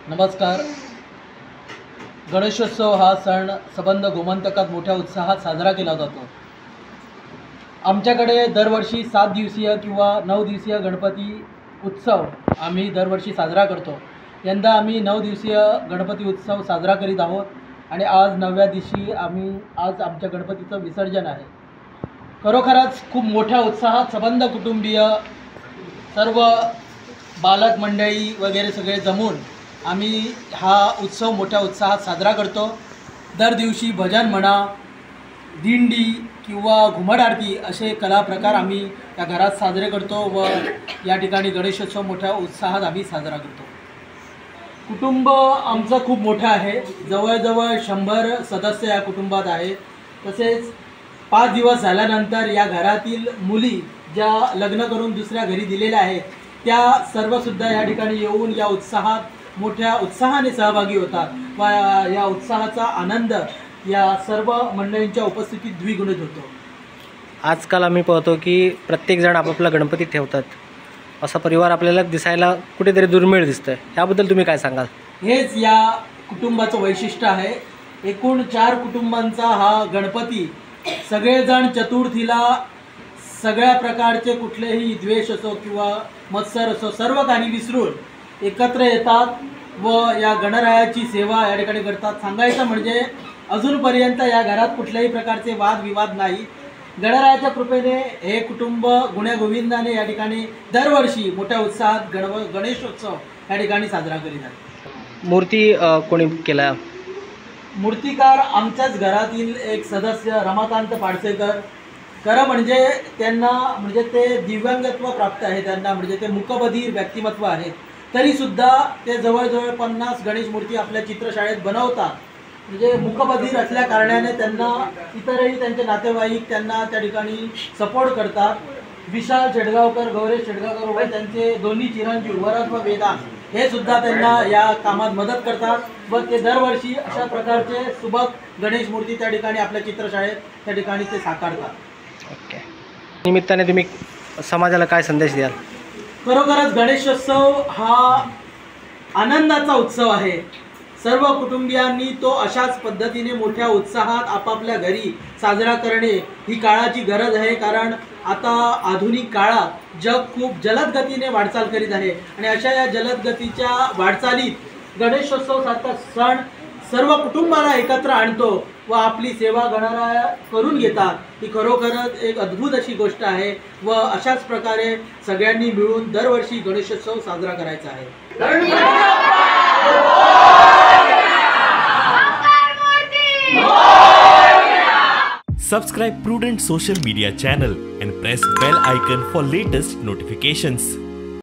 नमस्कार. गणेशोत्सव हा सण सबंध गोमंतकात मोठ्या उत्साहात साजरा केला जातो. आमच्याकडे दरवर्षी 7 दिवसीय किंवा 9 दिवसीय गणपती उत्सव आम्ही दरवर्षी साजरा करतो. यंदा आम्ही 9 दिवसीय गणपती उत्सव साजरा करीत आहोत आणि आज 9व्या दिवशी आज आमच्या गणपतीचं विसर्जन आहे. खरोखरच खूप मोठ्या उत्साहात सबंध कुटुंबीय, सर्व बालक मंडळी वगैरे सगळे जमून आम्ही हा उत्सव मोठ्या उत्साहात साजरा करतो. दर दिवशी भजन म्हणा, दिंडी किंवा घुमट आरती असे कला प्रकार आम्ही या घरात साजरे करतो व या ठिकाणी गणेशोत्सव मोठ्या उत्साहात आम्ही साजरा करतो. कुटुंब आमचं खूप मोठं आहे. जवळजवळ 100 सदस्य या कुटुंबात आहे. तसेच 5 दिवस झाल्यानंतर या घरातील मुली ज्या लग्न करून दुसऱ्या घरी दिलेल्या आहेत त्या सर्वसुद्धा या ठिकाणी येऊन या उत्साहात मोठ्या उत्साहाने सहभागी होतात व या उत्साहाचा आनंद या सर्व मंडळींच्या उपस्थितीत द्विगुणित होतो. आजकाल आम्ही पाहतो की प्रत्येकजण आपापला गणपती ठेवतात. असा परिवार आपल्याला दिसायला कुठेतरी दुर्मिळ दिसतोय. याबद्दल तुम्ही काय सांगाल? हेच या कुटुंबाचं वैशिष्ट्य आहे. एकूण 4 कुटुंबांचा हा गणपती सगळेजण चतुर्थीला सगळ्या प्रकारचे कुठलेही द्वेष असो किंवा मत्सर असो सर्व काही विसरून एकत्र येतात व या गणरायाची सेवा या ठिकाणी करतात. सांगायचं म्हणजे अजूनपर्यंत या घरात कुठल्याही प्रकारचे वादविवाद नाही. गणरायाच्या कृपेने हे कुटुंब गुण्यागोविंदाने या ठिकाणी दरवर्षी मोठ्या उत्साहात गणेशोत्सव या ठिकाणी साजरा करीत आहे. मूर्ती कोणी केला? मूर्तिकार आमच्याच घरातील एक सदस्य रमाकांत पाडसेकर. खरं म्हणजे त्यांना ते दिव्यांगत्व प्राप्त आहे. त्यांना ते मुकबधीर व्यक्तिमत्व आहेत. तरीसुद्धा ते जवळजवळ 50 गणेश मूर्ती आपल्या चित्रशाळेत बनवतात. मुकबधीर असल्या कारणाने त्यांना इतरही त्यांचे नातेवाईक त्यांना त्या ठिकाणी सपोर्ट करतात. विशाल शेडगावकर, गौरेश शेडगावकर व त्यांचे दोन्ही चिरंजीव वरद व वेदांत हे सुद्धा त्यांना या कामात मदत करतात व ते दरवर्षी अशा प्रकारचे सुबक गणेश मूर्ती त्या ठिकाणी आपल्या चित्रशाळेत त्या ठिकाणी ते साकारतात. ओके. निमित्ताने तुम्ही समाजाला काय संदेश द्याल? खरोखरच गणेशोत्सव हा आनंदाचा उत्सव आहे. सर्व कुटुंबियांनी तो अशाच पद्धतीने मोठ्या उत्साहात आपापल्या घरी साजरा करणे ही काळाची गरज आहे. कारण आता आधुनिक काळात जग खूप जलद गतीने वाटचाल करीत आहे आणि अशा या जलद गतीच्या वाटचालीत गणेशोत्सव सारखा सण सर्व कुटुंबाला एकत्र आणतो व आपली सेवा गणराया करून घेतात. ही खरोखरच एक अद्भुत अशी गोष्ट आहे व अशाच प्रकारे सगळ्यांनी मिळून दरवर्षी गणेशोत्सव साजरा करायचा आहे. Subscribe Prudent social media channel and press bell icon for latest notifications.